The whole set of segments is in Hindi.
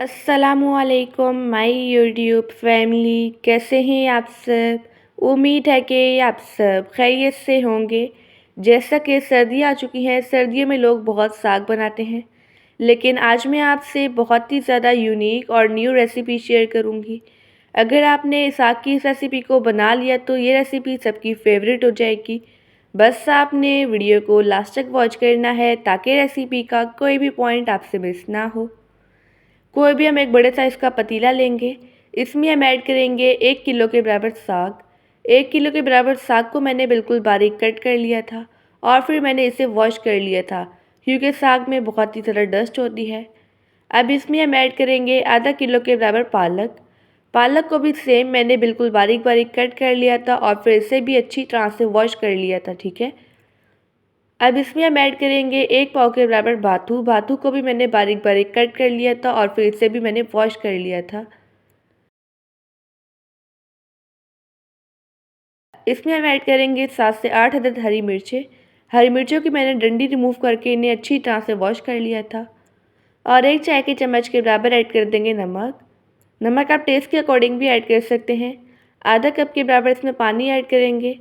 अस्सलामुअलैकुम माय यूट्यूब फैमिली, कैसे हैं आप सब। उम्मीद है कि आप सब खैरियत से होंगे। जैसा कि सर्दी आ चुकी है, सर्दियों में लोग बहुत साग बनाते हैं, लेकिन आज मैं आपसे बहुत ही ज़्यादा यूनिक और न्यू रेसिपी शेयर करूंगी। अगर आपने साग की इस रेसिपी को बना लिया तो ये रेसिपी सबकी फेवरेट हो जाएगी। बस आपने वीडियो को लास्ट तक वॉच करना है ताकि रेसिपी का कोई भी पॉइंट आपसे मिस ना हो। कोई भी हम एक बड़े साइज़ का पतीला लेंगे। इसमें हम ऐड करेंगे 1 किलो के बराबर साग। 1 किलो के बराबर साग को मैंने बिल्कुल बारीक कट कर लिया था और फिर मैंने इसे वॉश कर लिया था, क्योंकि साग में बहुत ही ज़्यादा डस्ट होती है। अब इसमें हम ऐड करेंगे आधा किलो के बराबर पालक। पालक को भी सेम मैंने बिल्कुल बारीक बारीक कट कर लिया था और फिर इसे भी अच्छी तरह से वॉश कर लिया था, ठीक है। अब इसमें हम ऐड करेंगे 1 पाव के बराबर बाथू। बाथू को भी मैंने बारीक बारीक कट कर लिया था और फिर इसे भी मैंने वॉश कर लिया था। इसमें हम ऐड करेंगे 7 से 8 अदद हरी मिर्चें। हरी मिर्चों की मैंने डंडी रिमूव करके इन्हें अच्छी तरह से वॉश कर लिया था। और 1 चाय के चम्मच के बराबर ऐड कर देंगे नमक। नमक आप टेस्ट के अकॉर्डिंग भी ऐड कर सकते हैं। आधा कप के बराबर इसमें पानी ऐड करेंगे।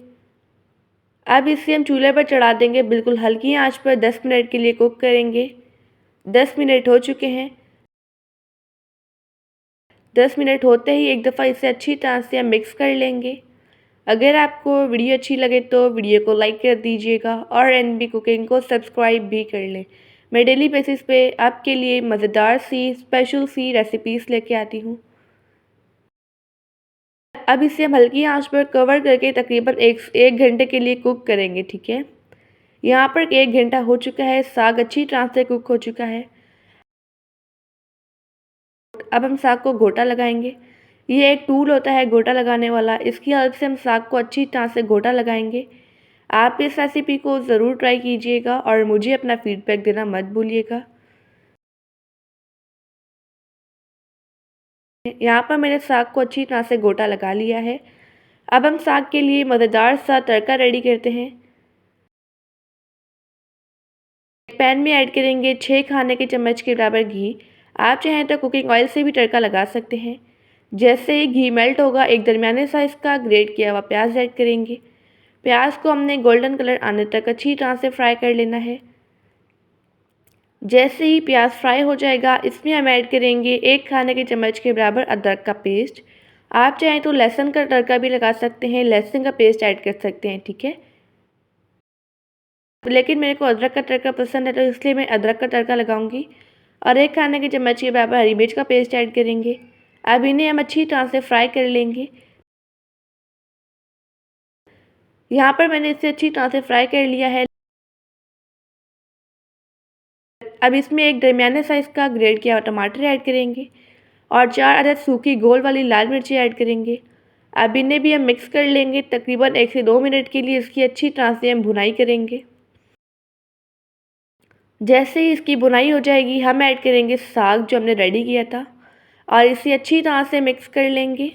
अब इसे हम चूल्हे पर चढ़ा देंगे, बिल्कुल हल्की आंच पर 10 मिनट के लिए कुक करेंगे। 10 मिनट हो चुके हैं। 10 मिनट होते ही एक दफ़ा इसे अच्छी तरह से हम मिक्स कर लेंगे। अगर आपको वीडियो अच्छी लगे तो वीडियो को लाइक कर दीजिएगा और एनबी कुकिंग को सब्सक्राइब भी कर लें। मैं डेली बेसिस पे आपके लिए मज़ेदार सी स्पेशल सी रेसिपीज़ लेके आती हूँ। अब इसे हम हल्की आंच पर कवर करके तकरीबन एक घंटे के लिए कुक करेंगे, ठीक है। यहाँ पर 1 घंटा हो चुका है, साग अच्छी तरह से कुक हो चुका है। अब हम साग को घोटा लगाएंगे। ये एक टूल होता है घोटा लगाने वाला, इसकी हेल्प से हम साग को अच्छी तरह से घोटा लगाएंगे। आप इस रेसिपी को ज़रूर ट्राई कीजिएगा और मुझे अपना फीडबैक देना मत भूलिएगा। यहाँ पर मैंने साग को अच्छी तरह से घोटा लगा लिया है। अब हम साग के लिए मज़ेदार सा तड़का रेडी करते हैं। पैन में ऐड करेंगे 6 खाने के चम्मच के बराबर घी। आप चाहें तो कुकिंग ऑयल से भी तड़का लगा सकते हैं। जैसे ही घी मेल्ट होगा, एक दरमियाने साइज़ का ग्रेट किया हुआ प्याज ऐड करेंगे। प्याज को हमने गोल्डन कलर आने तक अच्छी तरह से फ्राई कर लेना है। जैसे ही प्याज फ्राई हो जाएगा, इसमें हम ऐड करेंगे 1 खाने के चम्मच के बराबर अदरक का पेस्ट। आप चाहें तो लहसुन का तड़का भी लगा सकते हैं, लहसुन का पेस्ट ऐड कर सकते हैं, ठीक है। लेकिन मेरे को अदरक का तड़का पसंद है तो इसलिए मैं अदरक का तड़का लगाऊंगी। और 1 खाने के चम्मच के बराबर हरी मिर्च का पेस्ट ऐड करेंगे। अब इन्हें हम अच्छी तरह से फ्राई कर लेंगे। यहाँ पर मैंने इसे अच्छी तरह से फ्राई कर लिया है। अब इसमें एक दरमियाने साइज़ का ग्रेट किया हुआ टमाटर ऐड करेंगे और 4 अदद सूखी गोल वाली लाल मिर्ची ऐड करेंगे। अब इन्हें भी हम मिक्स कर लेंगे। तकरीबन 1 से 2 मिनट के लिए इसकी अच्छी तरह से हम भुनाई करेंगे। जैसे ही इसकी भुनाई हो जाएगी, हम ऐड करेंगे साग जो हमने रेडी किया था और इसे अच्छी तरह से मिक्स कर लेंगे।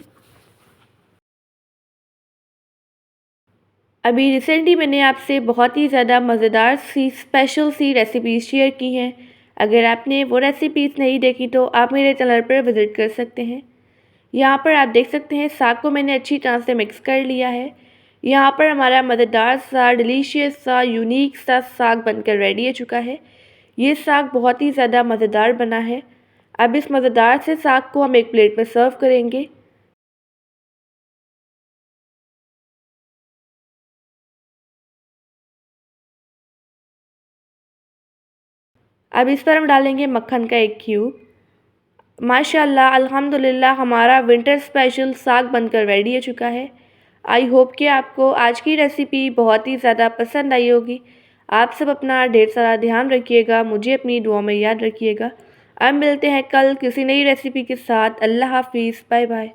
अभी रिसेंटली मैंने आपसे बहुत ही ज़्यादा मज़ेदार सी स्पेशल सी रेसिपीज़ शेयर की हैं। अगर आपने वो रेसिपीज़ नहीं देखी तो आप मेरे चैनल पर विज़िट कर सकते हैं। यहाँ पर आप देख सकते हैं साग को मैंने अच्छी तरह से मिक्स कर लिया है। यहाँ पर हमारा मज़ेदार सा डिलीशियस सा यूनिक सा साग बनकर रेडी हो चुका है। ये साग बहुत ही ज़्यादा मज़ेदार बना है। अब इस मज़ेदार से साग को हम एक प्लेट में सर्व करेंगे। अब इस पर हम डालेंगे मक्खन का 1 क्यूब। माशाल्लाह अल्हम्दुलिल्लाह हमारा विंटर स्पेशल साग बनकर रेडी हो चुका है। आई होप कि आपको आज की रेसिपी बहुत ही ज़्यादा पसंद आई होगी। आप सब अपना ढेर सारा ध्यान रखिएगा, मुझे अपनी दुआ में याद रखिएगा। अब मिलते हैं कल किसी नई रेसिपी के साथ। अल्लाह हाफिज़, बाय बाय।